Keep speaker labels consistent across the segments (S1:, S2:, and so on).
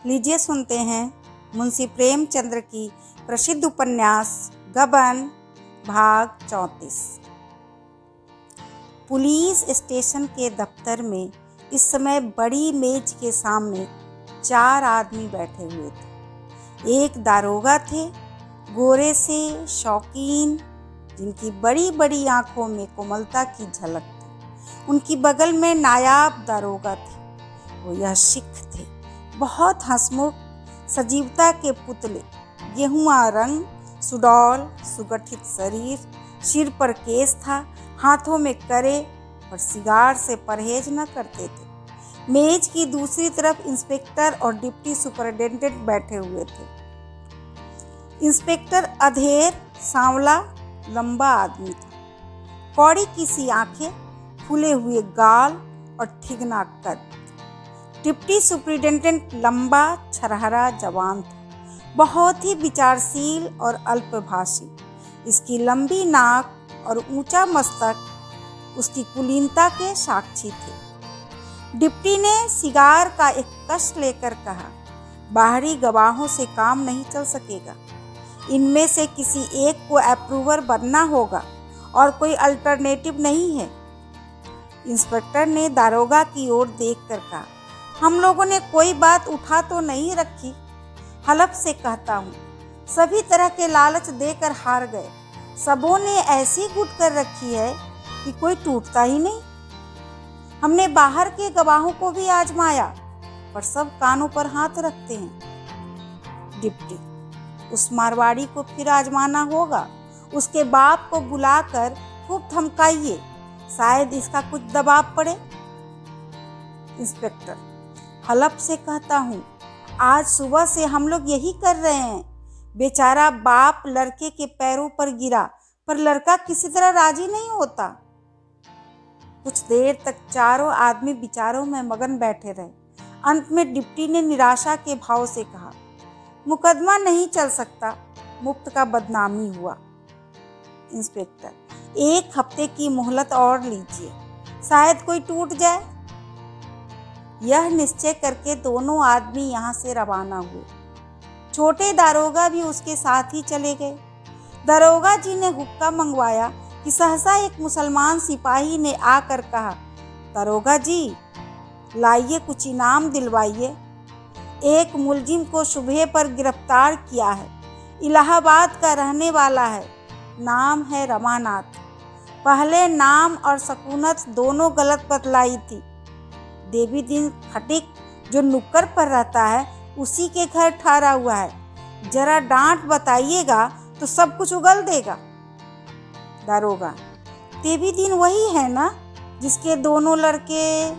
S1: लीजिए सुनते हैं मुंशी प्रेमचंद्र की प्रसिद्ध उपन्यास गबन भाग 34। पुलिस स्टेशन के दफ्तर में इस समय बड़ी मेज के सामने 4 आदमी बैठे हुए थे। एक दारोगा थे, गोरे से शौकीन, जिनकी बड़ी बड़ी आंखों में कोमलता की झलक थी। उनकी बगल में नायाब दारोगा थे, वो यह सिख थे, बहुत हंसमुख, सजीवता के पुतले, गेहुआ रंग, सुडौल, सुगठित शरीर, सिर पर केस था, हाथों में करे और सिगार से परहेज न करते थे। मेज की दूसरी तरफ इंस्पेक्टर और डिप्टी सुपरिटेंडेंट बैठे हुए थे। इंस्पेक्टर अधेर, सांवला, लंबा आदमी था, कौड़ी की सी आंखें, फूले हुए गाल और ठिगना कद। डिप्टी सुपरिटेंडेंट लंबा, छरहरा जवान था, बहुत ही विचारशील और अल्पभाषी। इसकी लंबी नाक और ऊंचा मस्तक उसकी कुलीनता के साक्षी थे। डिप्टी ने सिगार का एक कश लेकर कहा, बाहरी गवाहों से काम नहीं चल सकेगा, इनमें से किसी एक को अप्रूवर बनना होगा और कोई अल्टरनेटिव नहीं है। इंस्पेक्टर ने दारोगा की ओर देखकर कहा, हम लोगों ने कोई बात उठा तो नहीं रखी, हलफ से कहता हूँ, सभी तरह के लालच देकर हार गए। सबों ने ऐसी गुट कर रखी है कि कोई टूटता ही नहीं। हमने बाहर के गवाहों को भी आजमाया, पर सब कानों पर हाथ रखते हैं। डिप्टी, उस मारवाड़ी को फिर आजमाना होगा, उसके बाप को बुलाकर खूब धमकाइए, शायद इसका कुछ दबाव पड़े। इंस्पेक्टर, हलफ से कहता हूँ, आज सुबह से हम लोग यही कर रहे हैं। बेचारा बाप लड़के के पैरों पर गिरा, पर लड़का किसी तरह राजी नहीं होता। कुछ देर तक चारों आदमी विचारों में मगन बैठे रहे। अंत में डिप्टी ने निराशा के भाव से कहा, मुकदमा नहीं चल सकता, मुफ्त का बदनामी हुआ। इंस्पेक्टर, 1 हफ्ते की मोहलत और लीजिए, शायद कोई टूट जाए। यह निश्चय करके दोनों आदमी यहाँ से रवाना हुए। छोटे दारोगा भी उसके साथ ही चले गए। दारोगा जी ने हुक्का मंगवाया कि सहसा एक मुसलमान सिपाही ने आकर कहा, दारोगा जी लाइए, कुछ इनाम दिलवाइए। एक मुलजिम को सुबह पर गिरफ्तार किया है, इलाहाबाद का रहने वाला है, नाम है रमानाथ। पहले नाम और सकूनत दोनों गलत बतलाई थी। देवी दिन खटिक जो नुक्कर पर रहता है, उसी के घर ठहरा हुआ है। जरा डांट बताइएगा तो सब कुछ उगल देगा। दारोगा, देवी दिन वही है ना जिसके दोनों लड़के?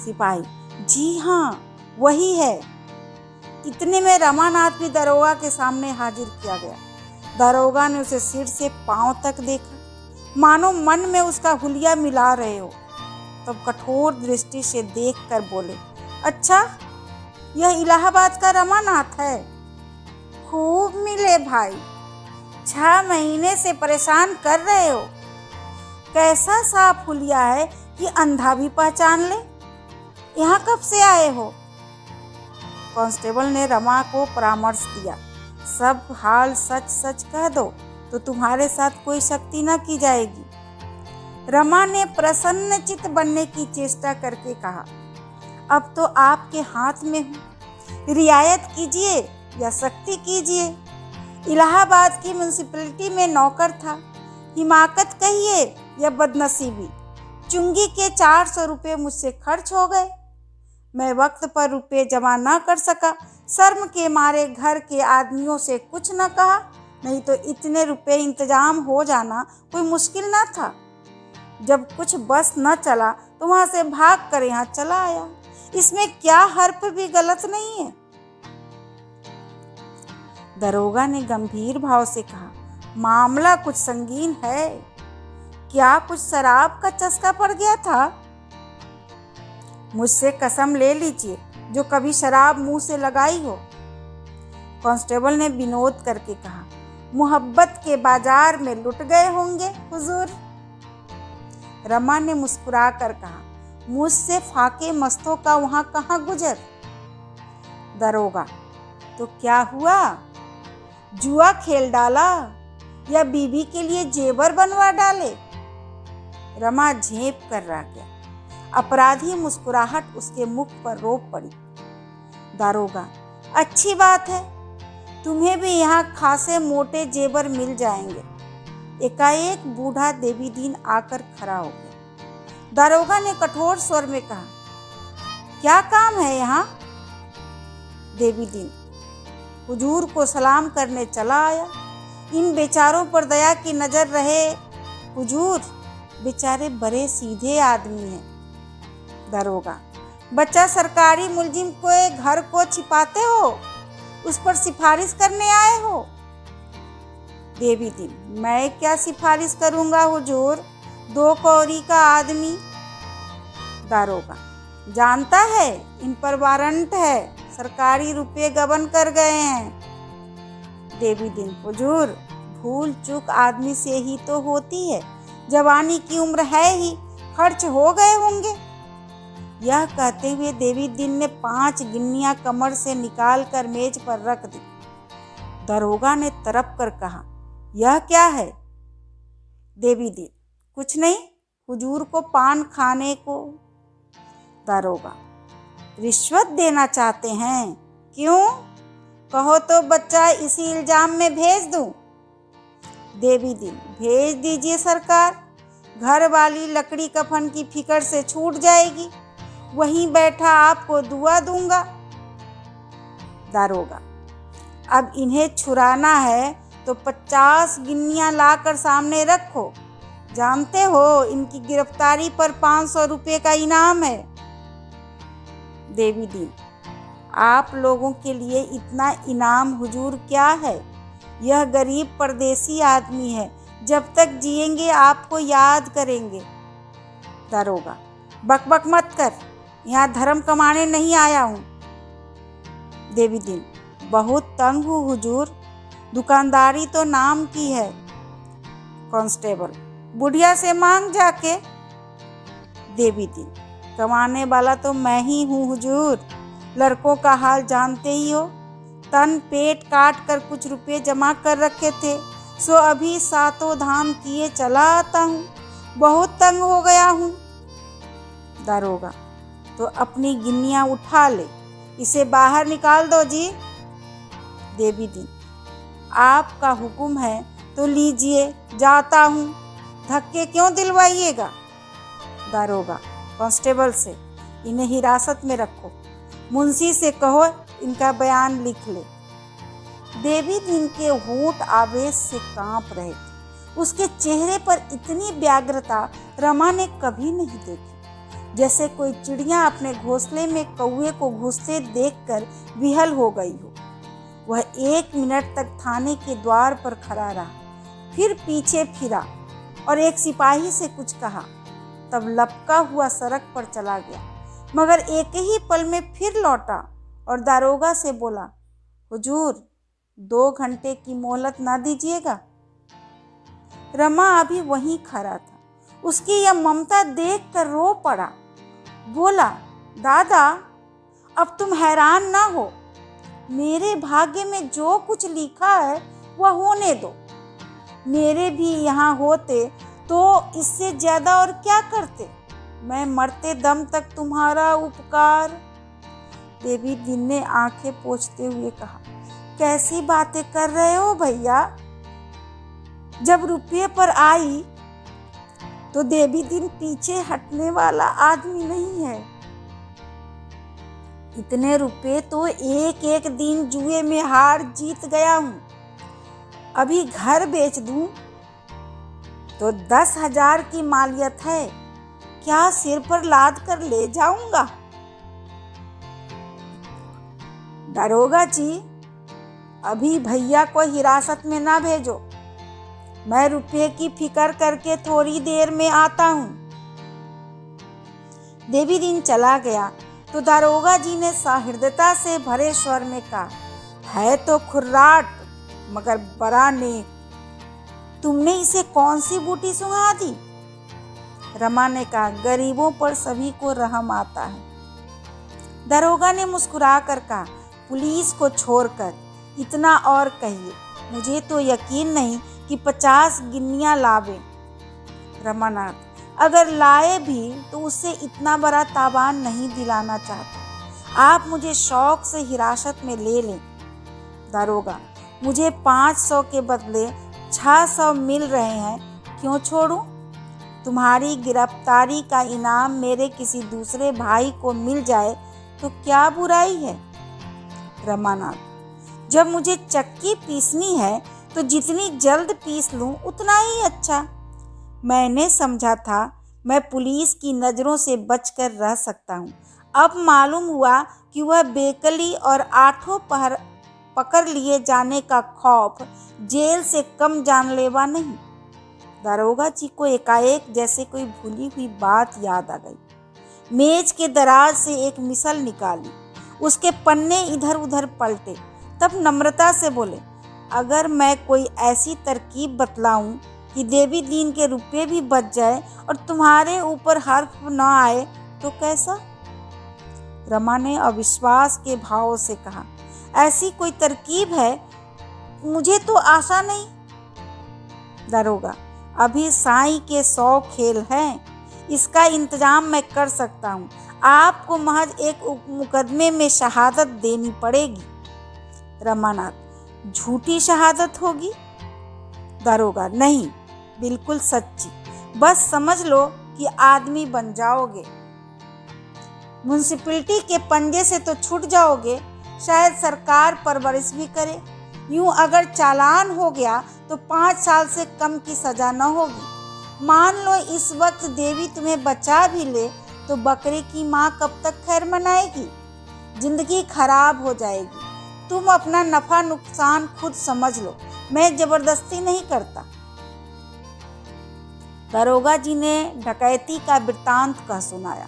S1: सिपाही, जी हाँ वही है। इतने में रमानाथ भी दारोगा के सामने हाजिर किया गया। दारोगा ने उसे सिर से पांव तक देखा, मानो मन में उसका हुलिया मिला रहे हो। तब कठोर दृष्टि से देखकर बोले, अच्छा यह इलाहाबाद का रमानाथ है? खूब मिले भाई, 6 महीने से परेशान कर रहे हो। कैसा साफ हुलिया है कि अंधा भी पहचान ले। यहाँ कब से आए हो? कांस्टेबल ने रमा को परामर्श दिया, सब हाल सच सच कह दो तो तुम्हारे साथ कोई सख्ती न की जाएगी। रमा ने प्रसन्नचित्त बनने की चेष्टा करके कहा, अब तो आपके हाथ में हूँ, रियायत कीजिए या सख्ती कीजिए। इलाहाबाद की म्यूनिसिपैलिटी में नौकर था, हिमाकत कहिए या बदनसीबी, चुंगी के 400 रुपये मुझसे खर्च हो गए। मैं वक्त पर रुपये जमा न कर सका, शर्म के मारे घर के आदमियों से कुछ न कहा, नहीं तो इतने रुपये इंतजाम हो जाना कोई मुश्किल न था। जब कुछ बस न चला तो वहां से भाग कर यहाँ चला आया। इसमें क्या हर्फ भी गलत नहीं है। दारोगा ने गंभीर भाव से कहा, मामला कुछ संगीन है। क्या कुछ शराब का चस्का पड़ गया था? मुझसे कसम ले लीजिए जो कभी शराब मुंह से लगाई हो। कांस्टेबल ने विनोद करके कहा, मोहब्बत के बाजार में लुट गए होंगे हुजूर। रमा ने मुस्कुरा कर कहा, मुझसे फाके मस्तों का वहां कहाँ गुजर। दरोगा, तो क्या हुआ? जुआ खेल डाला या बीवी के लिए जेवर बनवा डाले? रमा झेप कर रह गया। अपराधी मुस्कुराहट उसके मुख पर रोक पड़ी। दारोगा, अच्छी बात है, तुम्हें भी यहाँ खासे मोटे जेवर मिल जाएंगे। एकाएक बूढ़ा देवीदीन आकर खड़ा हो गया। दारोगा ने कठोर स्वर में कहा, क्या काम है यहाँ? देवीदीन हुजूर को सलाम करने चला आया। इन बेचारों पर दया की नजर रहे हुजूर, बेचारे बड़े सीधे आदमी हैं। दरोगा, बच्चा सरकारी मुलजिम के घर को छिपाते हो, उस पर सिफारिश करने आए हो? देवीदीन, मैं क्या सिफारिश करूंगा हुजूर, 2 कौड़ी का आदमी। दारोगा, जानता है इन पर वारंट है, सरकारी रुपये गबन कर गए हैं। देवीदीन, हुजूर भूल चूक आदमी से ही तो होती है, जवानी की उम्र है ही, खर्च हो गए होंगे। यह कहते हुए देवीदीन ने 5 गिन्नियां कमर से निकाल कर मेज पर रख दी। दरोगा ने तड़प कर कहा, यह क्या है? देवीदीन, कुछ नहीं, हुजूर को पान खाने को। दारोगा, रिश्वत देना चाहते हैं? क्यों? कहो तो बच्चा इसी इल्जाम में भेज दूं। देवीदीन, भेज दीजिए सरकार, घर वाली लकड़ी कफन की फिक्र से छूट जाएगी, वहीं बैठा आपको दुआ दूंगा। दारोगा, अब इन्हें छुड़ाना है तो 50 गिन्नियां लाकर सामने रखो, जानते हो इनकी गिरफ्तारी पर 500 रुपये का इनाम है। देवीदीन, आप लोगों के लिए इतना इनाम हुजूर क्या है, यह गरीब परदेसी आदमी है, जब तक जिएंगे आपको याद करेंगे। दारोगा, बकबक मत कर, यहाँ धर्म कमाने नहीं आया हूँ। देवीदीन, बहुत तंग हूँ हुजूर, दुकानदारी तो नाम की है। कांस्टेबल, बुढ़िया से मांग जाके। देवीदीन, कमाने वाला तो मैं ही हूँ हुजूर, लड़कों का हाल जानते ही हो, तन पेट काट कर कुछ रुपए जमा कर रखे थे, सो अभी 7 धाम किए चला आता हूँ, बहुत तंग हो गया हूँ। दारोगा, तो अपनी गिन्नियां उठा ले, इसे बाहर निकाल दो जी। देवीदीन, आपका हुक्म है तो लीजिए, जाता हूँ, धक्के क्यों दिलवाइएगा। दारोगा कांस्टेबल से, इन्हें हिरासत में रखो, मुंशी से कहो इनका बयान लिख ले। देवीदीन के होंठ आवेश से कांप रहे थे। उसके चेहरे पर इतनी व्यग्रता रमा ने कभी नहीं देखी, जैसे कोई चिड़िया अपने घोंसले में कौवे को घुसते देखकर विहल हो गई हो। वह 1 मिनट तक थाने के द्वार पर खड़ा रहा, फिर पीछे फिरा और एक सिपाही से कुछ कहा, तब लपका हुआ सड़क पर चला गया, मगर एक ही पल में फिर लौटा और दारोगा से बोला, हुजूर 2 घंटे की मोहलत ना दीजिएगा। रमा अभी वहीं खड़ा था, उसकी यह ममता देखकर रो पड़ा। बोला, दादा अब तुम हैरान ना हो, मेरे भाग्य में जो कुछ लिखा है वह होने दो, मेरे भी यहाँ होते तो इससे ज्यादा और क्या करते, मैं मरते दम तक तुम्हारा उपकार। देवीदीन ने आंखें पोंछते हुए कहा, कैसी बातें कर रहे हो भैया, जब रुपये पर आई तो देवीदीन पीछे हटने वाला आदमी नहीं है। इतने रुपये तो एक एक दिन जुए में हार जीत गया हूँ, अभी घर बेच दूं तो 10,000 की मालियत है, क्या सिर पर लाद कर ले जाऊंगा। दारोगा जी, अभी भैया को हिरासत में ना भेजो, मैं रुपये की फिक्र करके थोड़ी देर में आता हूँ। देवीदीन चला गया तो दारोगा जी ने सहृदयता से भरे स्वर में कहा, है तो खुर्राट मगर बड़ा नेक, तुमने इसे कौन सी बूटी सुंघा दी। रमा ने कहा, गरीबों पर सभी को रहम आता है। दारोगा ने मुस्कुरा कर कहा, पुलिस को छोड़कर इतना और कहिए, मुझे तो यकीन नहीं कि 50 गिन्नियाँ लावे। रमानाथ, अगर लाए भी तो उससे इतना बड़ा तावान नहीं दिलाना चाहता। आप मुझे शौक से हिरासत में ले लें। दारोगा, मुझे 500 के बदले 600 मिल रहे हैं, क्यों छोड़ूं? तुम्हारी गिरफ्तारी का इनाम मेरे किसी दूसरे भाई को मिल जाए तो क्या बुराई है? रमानाथ, जब मुझे चक्की पीसनी है तो जितनी जल्द पीस लूं उतना ही अच्छा। मैंने समझा था मैं पुलिस की नज़रों से बचकर रह सकता हूं। अब मालूम हुआ कि वह बेकली और आठों पहर पकड़ लिए जाने का खौफ जेल से कम जानलेवा नहीं। दारोगा जी को एकाएक जैसे कोई भूली हुई बात याद आ गई। मेज के दराज से एक मिसल निकाली, उसके पन्ने इधर उधर पलटे, तब नम्रता से बोले, अगर मैं कोई ऐसी तरकीब बतलाऊं कि देवी दीन के रुपये भी बच जाए और तुम्हारे ऊपर हर्फ न आए तो कैसा? रमा ने अविश्वास के भाव से कहा, ऐसी कोई तरकीब है? मुझे तो आशा नहीं। दारोगा, अभी साईं के 100 खेल हैं, इसका इंतजाम मैं कर सकता हूँ। आपको महज एक मुकदमे में शहादत देनी पड़ेगी। रमानाथ, झूठी शहादत होगी? दारोगा, नहीं, बिल्कुल सच्ची। बस समझ लो कि आदमी बन जाओगे। म्युनिसिपैलिटी के पंजे से तो छूट जाओगे, शायद सरकार परवरिश भी करे। यूं अगर चालान हो गया तो 5 साल से कम की सज़ा न होगी। मान लो इस वक्त देवी तुम्हें बचा भी ले तो बकरे की माँ कब तक खैर मनाएगी? जिंदगी खराब हो जाएगी। तुम अपना नफ़ा नुकसान खुद समझ लो, मैं ज़बरदस्ती नहीं करता। दारोगा जी ने डकैती का वृत्तांत कह सुनाया।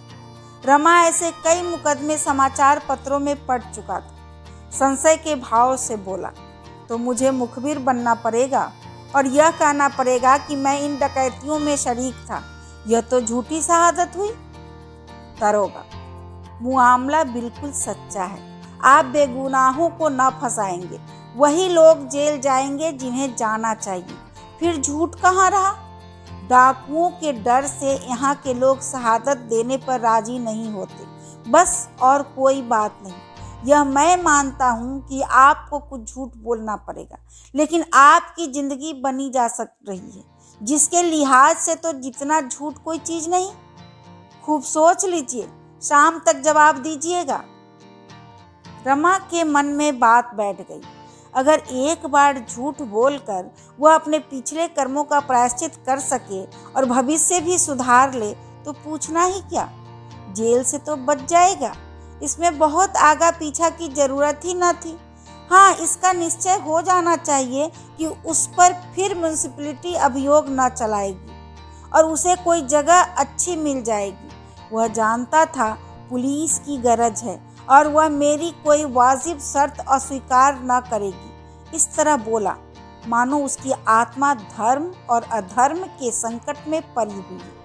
S1: रमा ऐसे कई मुकदमे समाचार पत्रों में पढ़ चुका था। संशय के भाव से बोला, तो मुझे मुखबिर बनना पड़ेगा और यह कहना पड़ेगा कि मैं इन डकैतियों में शरीक था। यह तो झूठी शहादत हुई। दारोगा, मुआमला बिल्कुल सच्चा है। आप बेगुनाहों को न फंसाएंगे, वही लोग जेल जाएंगे जिन्हें जाना चाहिए। फिर झूठ कहाँ रहा? डाकुओं के डर से यहाँ के लोग शहादत देने पर राजी नहीं होते, बस और कोई बात नहीं। यह मैं मानता हूँ कि आपको कुछ झूठ बोलना पड़ेगा, लेकिन आपकी ज़िंदगी बनी जा सक रही है, जिसके लिहाज से तो जितना झूठ कोई चीज़ नहीं। खूब सोच लीजिए, शाम तक जवाब दीजिएगा। रमा के मन में बात बैठ गई। अगर एक बार झूठ बोलकर वह अपने पिछले कर्मों का प्रायश्चित कर सके और भविष्य भी सुधार ले तो पूछना ही क्या, जेल से तो बच जाएगा। इसमें बहुत आगा पीछा की जरूरत ही न थी। हाँ, इसका निश्चय हो जाना चाहिए कि उस पर फिर म्युनिसिपैलिटी अभियोग न चलाएगी और उसे कोई जगह अच्छी मिल जाएगी। वह जानता था पुलिस की गरज है और वह मेरी कोई वाजिब शर्त अस्वीकार न करेगी। इस तरह बोला मानो उसकी आत्मा धर्म और अधर्म के संकट में पड़ी हुई है।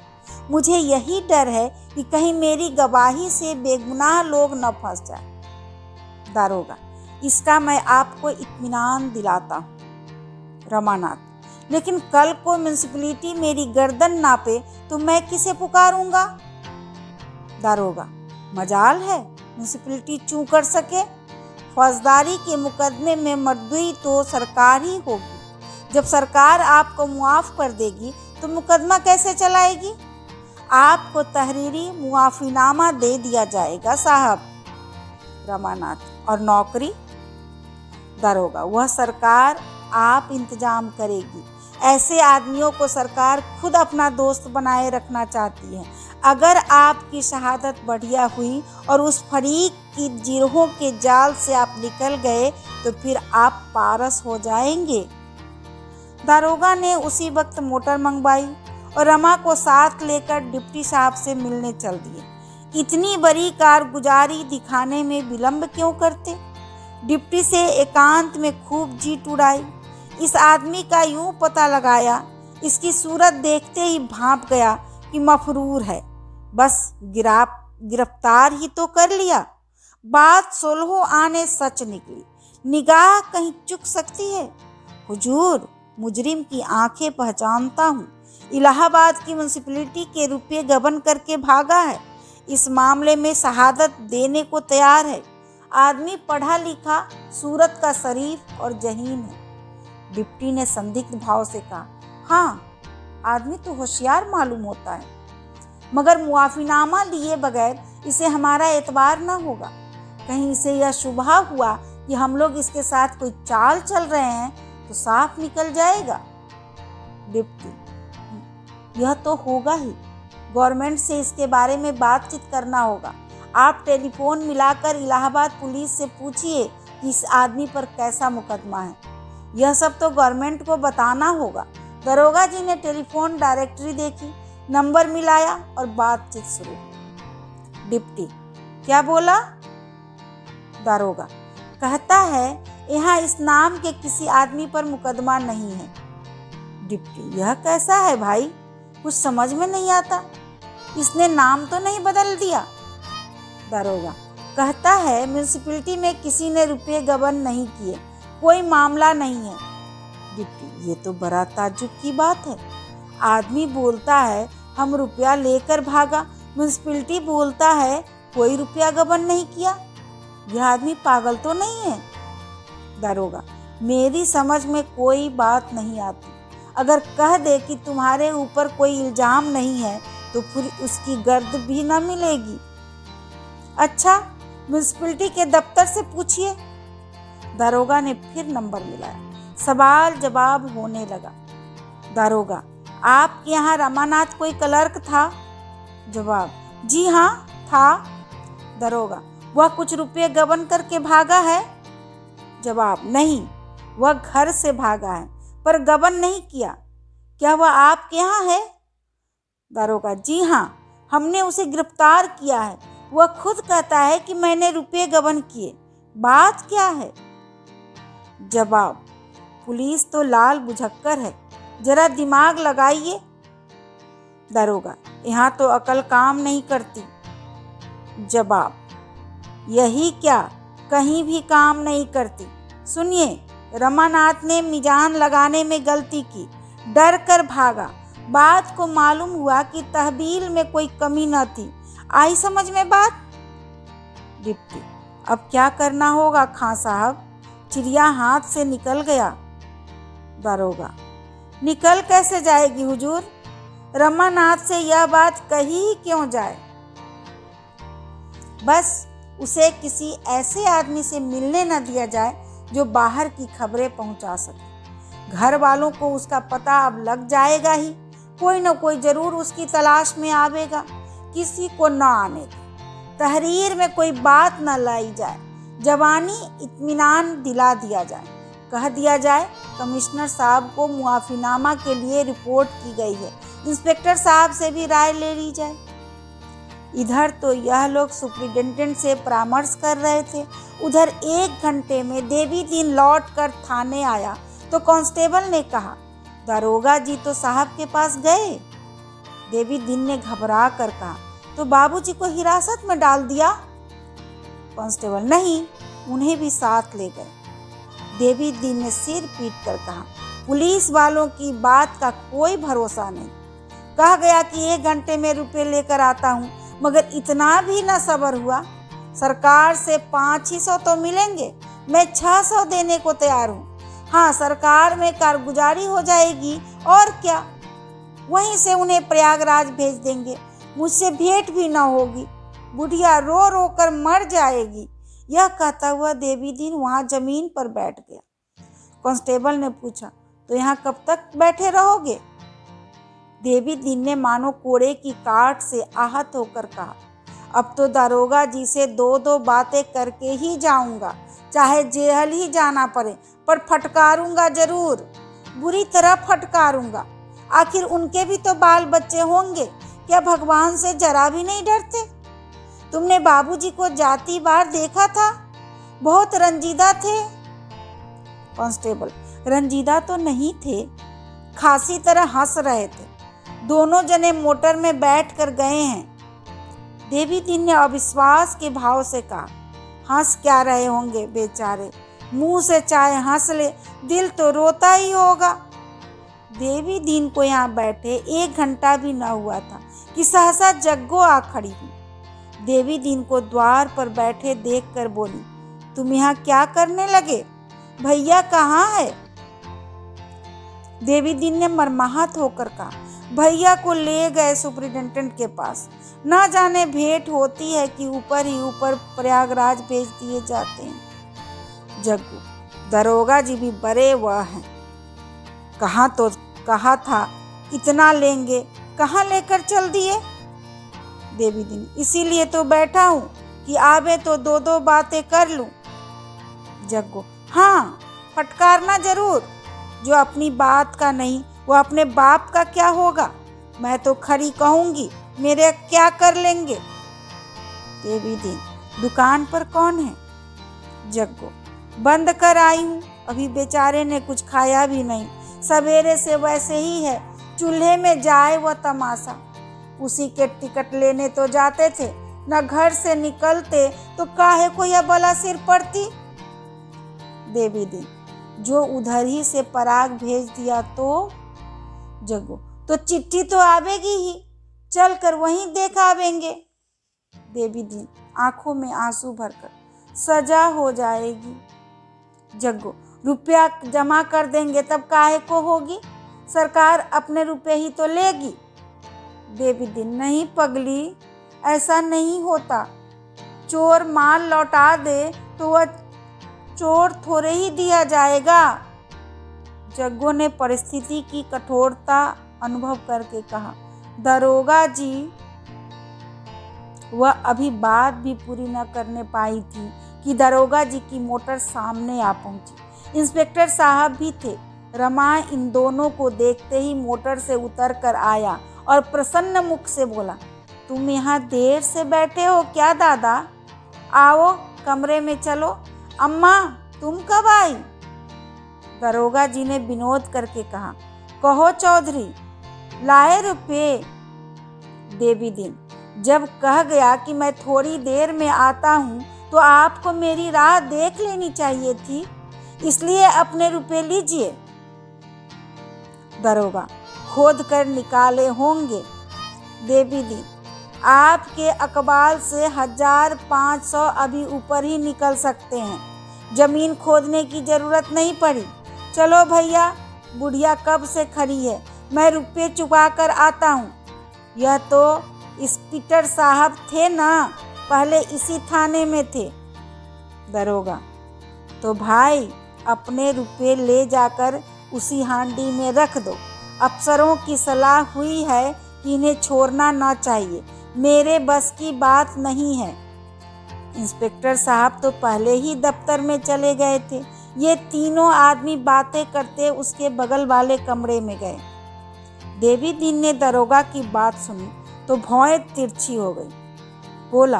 S1: मुझे यही डर है कि कहीं मेरी गवाही से बेगुनाह लोग न फंस जाए। दारोगा, इसका मैं आपको इत्मीनान दिलाता हूँ। रमानाथ, लेकिन कल को म्युनिसिपैलिटी मेरी गर्दन नापे तो मैं किसे पुकारूंगा? दारोगा, मजाल है म्युनिसिपैलिटी चूं कर सके। फौजदारी के मुकदमे में मर्दुई तो सरकार ही होगी। जब सरकार आपको मुआफ कर देगी तो मुकदमा कैसे चलाएगी? आपको तहरीरी मुआफीनामा दे दिया जाएगा साहब। रमानाथ, और नौकरी? दारोगा, वह सरकार आप इंतजाम करेगी। ऐसे आदमियों को सरकार खुद अपना दोस्त बनाए रखना चाहती है। अगर आपकी शहादत बढ़िया हुई और उस फरीक की जिरहों के जाल से आप निकल गए तो फिर आप पारस हो जाएंगे। दारोगा ने उसी वक्त मोटर मंगवाई और रमा को साथ लेकर डिप्टी साहब से मिलने चल दिए। इतनी बड़ी कारगुजारी दिखाने में विलंब क्यों करते? डिप्टी से एकांत में खूब जीत उड़ाई। इस आदमी का यूं पता लगाया, इसकी सूरत देखते ही भांप गया कि मफरूर है। बस गिरफ्तार ही तो कर लिया। बात 16 आने सच निकली, निगाह कहीं चुक सकती है। हुजूर, मुजरिम की आंखें पहचानता हूँ, इलाहाबाद की म्यूनिसिपैलिटी के रुपये गबन करके भागा है। इस मामले में शहादत देने को तैयार है। आदमी पढ़ा लिखा, सूरत का शरीफ और जहीन है। डिप्टी ने संदिग्ध भाव से कहा, हाँ, आदमी तो होशियार मालूम होता है, मगर मुआफीनामा लिए बगैर इसे हमारा एतबार न होगा। कहीं इसे यह शुबहा हुआ कि हम लोग इसके साथ कोई चाल चल रहे हैं तो साफ निकल जाएगा। डिप्टी, यह तो होगा ही। गवर्नमेंट से इसके बारे में बातचीत करना होगा। आप टेलीफोन मिलाकर इलाहाबाद पुलिस से पूछिए कि इस आदमी पर कैसा मुकदमा है। यह सब तो गवर्नमेंट को बताना होगा। दरोगा जी ने टेलीफोन डायरेक्टरी देखी, नंबर मिलाया और बातचीत शुरू। डिप्टी, क्या बोला? दरोगा, कहता है यहाँ इस नाम के किसी आदमी पर मुकदमा नहीं है। डिप्टी, यह कैसा है भाई? कुछ समझ में नहीं आता। इसने नाम तो नहीं बदल दिया? दरोगा, कहता है म्यूनिसिपैलिटी में किसी ने रुपये गबन नहीं किए, कोई मामला नहीं है। डिप्टी, ये तो बड़ा ताज्जुब की बात है। आदमी बोलता है हम रुपया लेकर भागा, म्यूनिसिपैलिटी बोलता है कोई रुपया गबन नहीं किया। यह आदमी पागल तो नहीं है? दरोगा, मेरी समझ में कोई बात नहीं आती। अगर कह दे कि तुम्हारे ऊपर कोई इल्जाम नहीं है तो फिर उसकी गर्द भी न मिलेगी। अच्छा, म्यूनिसिपैलिटी के दफ्तर से पूछिए। दरोगा ने फिर नंबर मिलाया, सवाल जवाब होने लगा। दरोगा, आपके यहाँ रमानाथ कोई क्लर्क था? जवाब, जी हाँ था। दरोगा, वह कुछ रुपये गबन करके भागा है? जवाब, नहीं, वह घर से भागा है पर गबन नहीं किया। क्या वह आपके यहाँ है? दरोगा, जी हाँ, हमने उसे गिरफ्तार किया है। वह खुद कहता है कि मैंने रुपये गबन किए। बात क्या है? जवाब, पुलिस तो लाल बुझक्कर है, जरा दिमाग लगाइए। दरोगा, यहाँ तो अकल काम नहीं करती। जवाब, यही क्या, कहीं भी काम नहीं करती। सुनिए, रमानाथ ने मिजान लगाने में गलती की, डर कर भागा। बात को मालूम हुआ कि तहवील में कोई कमी न थी। आई समझ में बात? डिप्टी, अब क्या करना होगा खां साहब? चिड़िया हाथ से निकल गया। दरोगा, निकल कैसे जाएगी हुजूर? रमानाथ से यह बात कही ही क्यों जाए? बस उसे किसी ऐसे आदमी से मिलने न दिया जाए जो बाहर की खबरें पहुंचा सके। घर वालों को उसका पता अब लग जाएगा ही। कोई न कोई जरूर उसकी तलाश में आवेगा। किसी को न आने दे। तहरीर में कोई बात न लाई जाए। जवानी इत्मीनान दिला दिया जाए। कह दिया जाए कमिश्नर साहब को मुआफीनामा के लिए रिपोर्ट की गई है, इंस्पेक्टर साहब से भी राय ले ली जाए। इधर तो यह लोग सुप्रिटेंडेंट से परामर्श कर रहे थे, उधर 1 घंटे में देवी दिन लौट कर थाने आया तो कांस्टेबल ने कहा, दरोगा जी तो साहब के पास गए। देवी दिन ने घबरा कर कहा, तो बाबूजी को हिरासत में डाल दिया? कांस्टेबल, नहीं, उन्हें भी साथ ले गए। देवी दिन ने सिर पीट कर कहा, पुलिस वालों की बात का कोई भरोसा नहीं। कहा गया कि 1 घंटे में रुपए लेकर आता हूँ, मगर इतना भी ना सब्र हुआ। सरकार से 500 तो मिलेंगे, मैं 600 देने को तैयार हूँ। हाँ, सरकार में कारगुजारी हो जाएगी और क्या, वहीं से उन्हें प्रयागराज भेज देंगे। मुझसे भेंट भी ना होगी, बुढ़िया रो रो कर मर जाएगी। यह कहता हुआ देवी दिन वहाँ जमीन पर बैठ गया। कांस्टेबल ने पूछा, तो यहाँ कब तक बैठे रहोगे? देवी दिन ने मानो कोड़े की काट से आहत होकर कहा, अब तो दरोगा जी से 2-2 बातें करके ही जाऊंगा, चाहे जेल ही जाना पड़े, पर फटकारूंगा जरूर, बुरी तरह फटकारूंगा। आखिर उनके भी तो बाल बच्चे होंगे, क्या भगवान से जरा भी नहीं डरते? तुमने बाबूजी को जाती बार देखा था, बहुत रंजीदा थे। कांस्टेबल, रंजीदा तो नहीं थे, खासी तरह हंस रहे थे। दोनों जने मोटर में बैठ कर गए हैं। देवी दिन ने अविश्वास के भाव से कहा, हंस क्या रहे होंगे बेचारे, मुंह से चाहे हंस ले, दिल तो रोता ही होगा। देवी दीन को यहाँ बैठे 1 घंटा भी न हुआ था कि सहसा जग्गो आ खड़ी हुई। देवी दीन को द्वार पर बैठे देखकर बोली, तुम यहाँ क्या करने लगे? भैया कहाँ है? देवी दीन ने मर्माहत होकर कहा, भैया को ले गए सुपरिटेंडेंट के पास। ना जाने भेंट होती है कि ऊपर ही ऊपर प्रयागराज भेज दिए जाते हैं। जग्गू, दरोगा जी भी बड़े वह हैं। कहा था इतना लेंगे, कहाँ लेकर चल दिए? देवी दीन, इसीलिए तो बैठा हूँ कि आवे तो 2-2 बातें कर लूँ। जग्गू, हाँ, फटकारना जरूर। जो अपनी बात का नहीं वो अपने बाप का क्या होगा? मैं तो खरी कहूँगी, मेरे क्या कर लेंगे? देवी दीन, दुकान पर कौन है? जग्गू, बंद कर आई हूँ, अभी बेचारे ने कुछ खाया भी नहीं, सवेरे से वैसे ही है, चूल्हे में जाए वह तमाशा। उसी के टिकट लेने तो जाते थे, न घर से निकलते तो काहे को यह बला सिर पड़ती। देवी दीन, जो उधर ही से पराग भेज दिया तो? जग्गू, तो चिट्ठी तो आवेगी ही, चल कर वहीं देख आवेंगे। देवी दीन, आंखों में आंसू भरकर, सजा हो जाएगी। जग्गू, रुपया जमा कर देंगे तब काहे को होगी, सरकार अपने रुपए ही तो लेगी। देवी दीन, नहीं पगली, ऐसा नहीं होता। चोर माल लौटा दे तो वह चोर थोड़े ही दिया जाएगा। जग्गू ने परिस्थिति की कठोरता अनुभव करके कहा, दरोगा जी, वह अभी बात भी पूरी न करने पाई थी कि दरोगा जी की मोटर सामने आ पहुंची। इंस्पेक्टर साहब भी थे। रमा इन दोनों को देखते ही मोटर से उतर कर आया और प्रसन्न मुख से बोला, तुम यहाँ देर से बैठे हो क्या दादा? आओ कमरे में चलो। अम्मा, तुम कब आई? दरोगा जी ने विनोद करके कहा, कहो चौधरी, लाए रुपये? देवी दीन, जब कह गया कि मैं थोड़ी देर में आता हूँ तो आपको मेरी राह देख लेनी चाहिए थी, इसलिए अपने रुपये लीजिए। दरोगा, खोद कर निकाले होंगे। देवी दीन, आपके अकबाल से 1500 अभी ऊपर ही निकल सकते हैं, जमीन खोदने की जरूरत नहीं पड़ी। चलो भैया, बुढ़िया कब से खड़ी है, मैं रुपये चुका कर आता हूँ। यह तो इंस्पेक्टर साहब थे ना, पहले इसी थाने में थे। दरोगा, तो भाई अपने रुपये ले जाकर उसी हांडी में रख दो। अफसरों की सलाह हुई है कि इन्हें छोड़ना ना चाहिए, मेरे बस की बात नहीं है। इंस्पेक्टर साहब तो पहले ही दफ्तर में चले गए थे। ये तीनों आदमी बातें करते उसके बगल वाले कमरे में गए। देवी दीन ने दरोगा की बात सुनी तो भौएं तिरछी हो गई। बोला,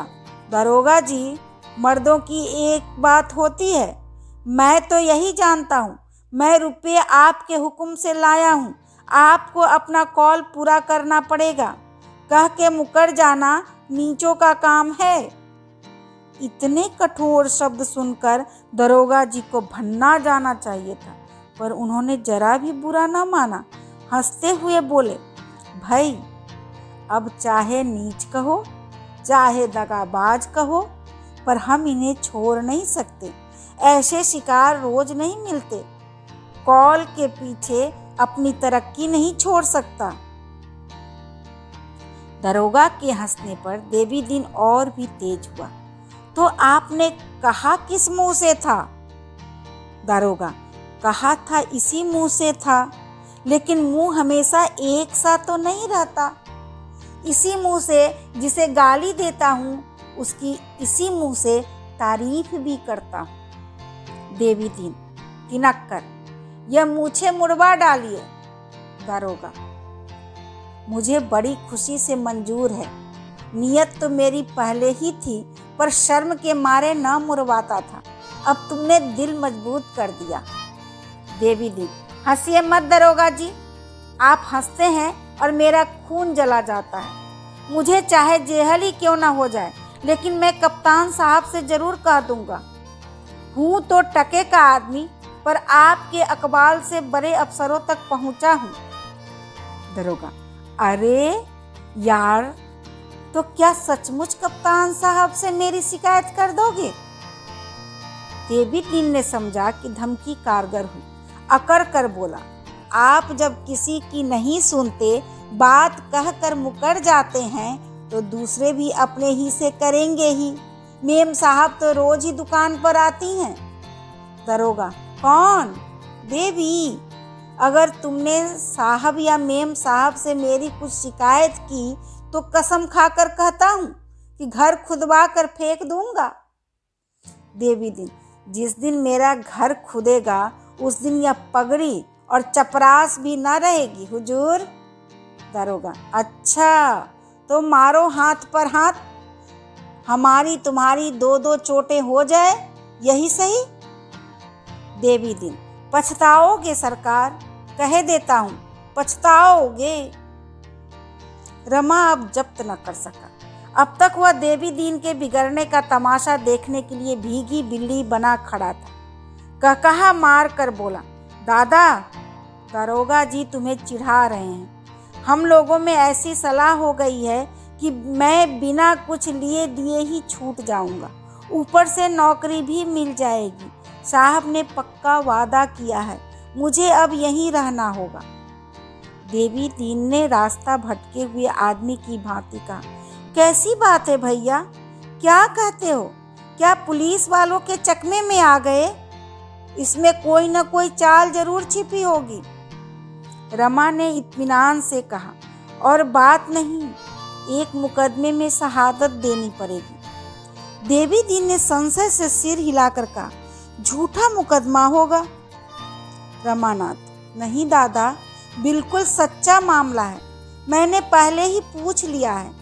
S1: दरोगा जी, मर्दों की एक बात होती है, मैं तो यही जानता हूँ, मैं रुपये आपके हुक्म से लाया हूँ, आपको अपना कॉल पूरा करना पड़ेगा, कह के मुकर जाना नीचों का काम है। इतने कठोर शब्द सुनकर दरोगा जी को भन्ना जाना चाहिए था, पर उन्होंने जरा भी बुरा न माना। हंसते हुए बोले, भाई अब चाहे नीच कहो चाहे दगाबाज कहो, पर हम इन्हें छोड़ नहीं सकते। ऐसे शिकार रोज नहीं मिलते। कॉल के पीछे अपनी तरक्की नहीं छोड़ सकता। दरोगा के हंसने पर देवी दीन और भी तेज हुआ। तो आपने कहा किस मुंह से था? दरोगा, कहा था इसी मुंह से था, लेकिन मुंह हमेशा एक सा तो नहीं रहता। इसी मुंह से जिसे गाली देता हूँ उसकी इसी मुंह से तारीफ भी करता हूँ। देवी दीन, तिनक कर यह मूछे मुड़वा डालिए। दरोगा, मुझे बड़ी खुशी से मंजूर है, नियत तो मेरी पहले ही थी, पर शर्म के मारे न मुड़वाता था, अब तुमने दिल मजबूत कर दिया। देवी दीन, हंसिए मत दरोगा जी, आप हंसते हैं और मेरा खून जला जाता है। मुझे चाहे जेहल ही क्यों ना हो जाए, लेकिन मैं कप्तान साहब से जरूर कह दूंगा। हूँ तो टके का आदमी, पर आपके अकबाल से बड़े अफसरों तक पहुंचा हूँ। दरोगा, अरे यार, तो क्या सचमुच कप्तान साहब से मेरी शिकायत कर दोगे? देवी ने समझा कि धमकी कारगर हुई, अकड़ कर बोला, आप जब किसी की नहीं सुनते, बात कहकर मुकर जाते हैं, तो दूसरे भी अपने ही से करेंगे ही। मेम साहब तो रोज ही दुकान पर आती हैं। दरोगा, कौन? देवी। अगर तुमने साहब या मेम साहब से मेरी कुछ शिकायत की तो कसम खाकर कहता हूँ कि घर खुदवा कर फेंक दूंगा। देवी दिन, जिस दिन मेरा घर खुदेगा उस दिन यह पगड़ी और चपरास भी न रहेगी हुजूर। दरोगा, अच्छा, तो मारो हाथ पर हाथ, हमारी तुम्हारी दो दो चोटें हो जाए, यही सही। देवी दिन, पछताओगे सरकार, कह देता हूँ, पछताओगे। रमा अब जब्त न कर सका। अब तक वह देवी दीन के बिगड़ने का तमाशा देखने के लिए भीगी बिल्ली बना खड़ा था। कहकहा मार कर बोला, दादा, दरोगा जी तुम्हें चिढ़ा रहे हैं। हम लोगों में ऐसी सलाह हो गई है कि मैं बिना कुछ लिए दिए ही छूट जाऊंगा, ऊपर से नौकरी भी मिल जाएगी। साहब ने पक्का वादा किया है, मुझे अब यहीं रहना होगा। देवी दीन ने रास्ता भटके हुए आदमी की भांति कहा, कैसी बात है भैया, क्या कहते हो? क्या पुलिस वालों के चकमे में आ गए? इसमें कोई न कोई चाल जरूर छिपी होगी। रमा ने इत्मीनान से कहा, और बात नहीं, एक मुकदमे में शहादत देनी पड़ेगी। देवी दीन ने संशय से सिर हिलाकर कहा, झूठा मुकदमा होगा। रमानाथ, नहीं दादा, बिल्कुल सच्चा मामला है, मैंने पहले ही पूछ लिया है।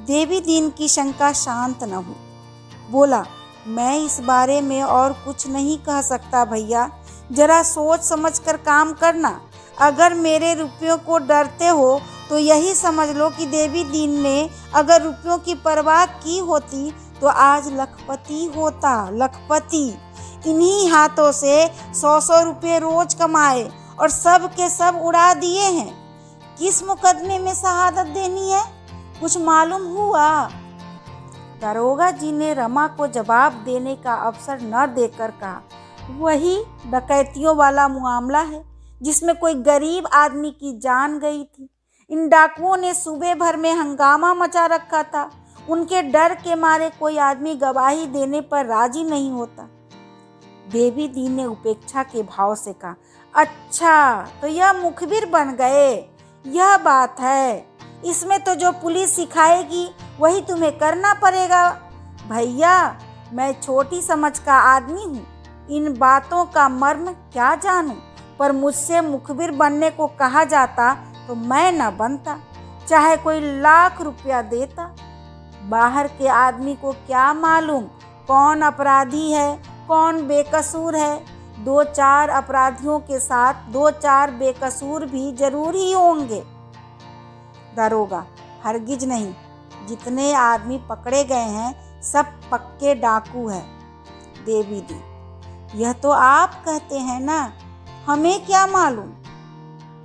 S1: देवी दीन की शंका शांत न हुई। बोला, मैं इस बारे में और कुछ नहीं कह सकता भैया, जरा सोच समझ कर काम करना। अगर मेरे रुपयों को डरते हो तो यही समझ लो कि देवी दीन ने अगर रुपयों की परवाह की होती तो आज लखपति होता, लखपति। इन्हीं हाथों से 100-100 रुपये रोज कमाए और सब के सब उड़ा दिए हैं। किस मुकदमे में शहादत देनी है, कुछ मालूम हुआ? दरोगा जी ने रमा को जवाब देने का अवसर न देकर कहा, वही डकैतियों वाला मामला है जिसमें कोई गरीब आदमी की जान गई थी। इन डाकुओं ने सुबह भर में हंगामा मचा रखा था। उनके डर के मारे कोई आदमी गवाही देने पर राजी नहीं होता। देवी दीन ने उपेक्षा के भाव से कहा, अच्छा, तो यह मुखबिर बन गए, यह बात है। इसमें तो जो पुलिस सिखाएगी वही तुम्हें करना पड़ेगा। भैया, मैं छोटी समझ का आदमी हूँ, इन बातों का मर्म क्या जानूं, पर मुझसे मुखबिर बनने को कहा जाता तो मैं न बनता, चाहे कोई लाख रुपया देता। बाहर के आदमी को क्या मालूम कौन अपराधी है, कौन बेकसूर है। 2-4 अपराधियों के साथ 2-4 बेकसूर भी जरूर ही होंगे। दरोगा, हरगिज नहीं, जितने आदमी पकड़े गए हैं सब पक्के डाकू हैं। देवी दी, यह तो आप कहते हैं ना, हमें क्या मालूम।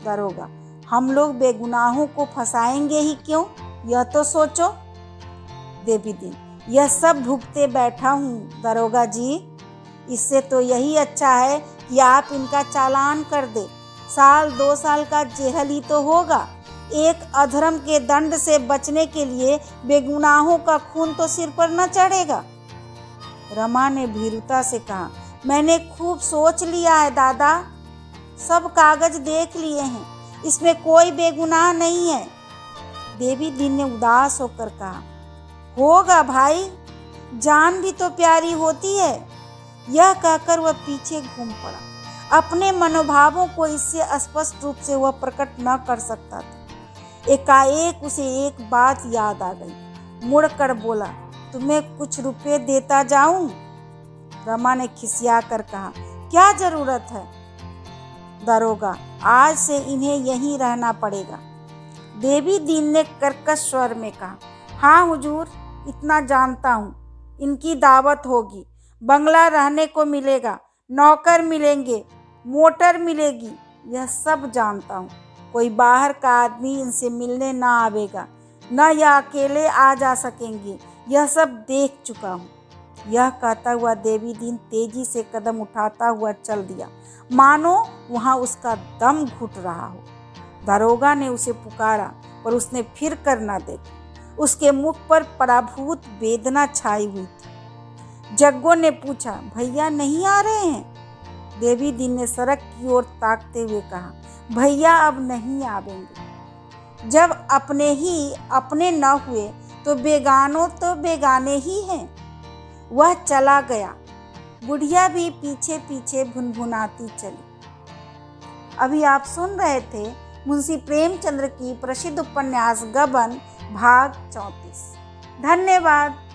S1: दरोगा, हम लोग बेगुनाहों को फंसाएंगे ही क्यों, यह तो सोचो। देवी दिन, यह सब भुगते बैठा हूँ दरोगा जी, इससे तो यही अच्छा है कि आप इनका चालान कर दे। 1-2 साल का जेल ही तो होगा। एक अधर्म के दंड से बचने के लिए बेगुनाहों का खून तो सिर पर न चढ़ेगा। रमा ने भीरुता से कहा, मैंने खूब सोच लिया है दादा, सब कागज देख लिए हैं, इसमें कोई बेगुनाह नहीं है। देवी दीन ने उदास होकर कहा, होगा भाई, जान भी तो प्यारी होती है। यह कहकर वह पीछे घूम पड़ा। अपने मनोभावों को इससे स्पष्ट रूप से वह प्रकट न कर सकता था। एकाएक उसे एक बात याद आ गई। मुड़कर बोला, तुम्हें कुछ रुपए देता जाऊं? रमा ने खिसिया कर कहा, क्या जरूरत है? दरोगा, आज से इन्हें यहीं रहना पड़ेगा। देवी दीन ने कर्कश स्वर में कहा, हाँ हुजूर, इतना जानता हूँ। इनकी दावत होगी, बंगला रहने को मिलेगा, नौकर मिलेंगे, मोटर मिलेगी, यह सब जानता हूँ। कोई बाहर का आदमी इनसे मिलने ना आवेगा, न यह अकेले आ जा सकेंगे, यह सब देख चुका हूँ। यह कहता हुआ देवी दीन तेजी से कदम उठाता हुआ चल दिया, मानो वहाँ उसका दम घुट रहा हो। दरोगा ने उसे पुकारा पर उसने फिर कर न देखा। उसके मुख पर पराभूत वेदना छाई हुई थी। जग्गो ने पूछा, भैया नहीं आ रहे हैं? देवी दीन ने सड़क की ओर ताकते हुए कहा, भैया अब नहीं आवेंगे। जब अपने ही अपने न हुए तो बेगानों तो बेगाने ही हैं। वह चला गया। बुढ़िया भी पीछे पीछे भुनभुनाती चली। अभी आप सुन रहे थे मुंशी प्रेमचंद्र की प्रसिद्ध उपन्यास गबन भाग 34। धन्यवाद।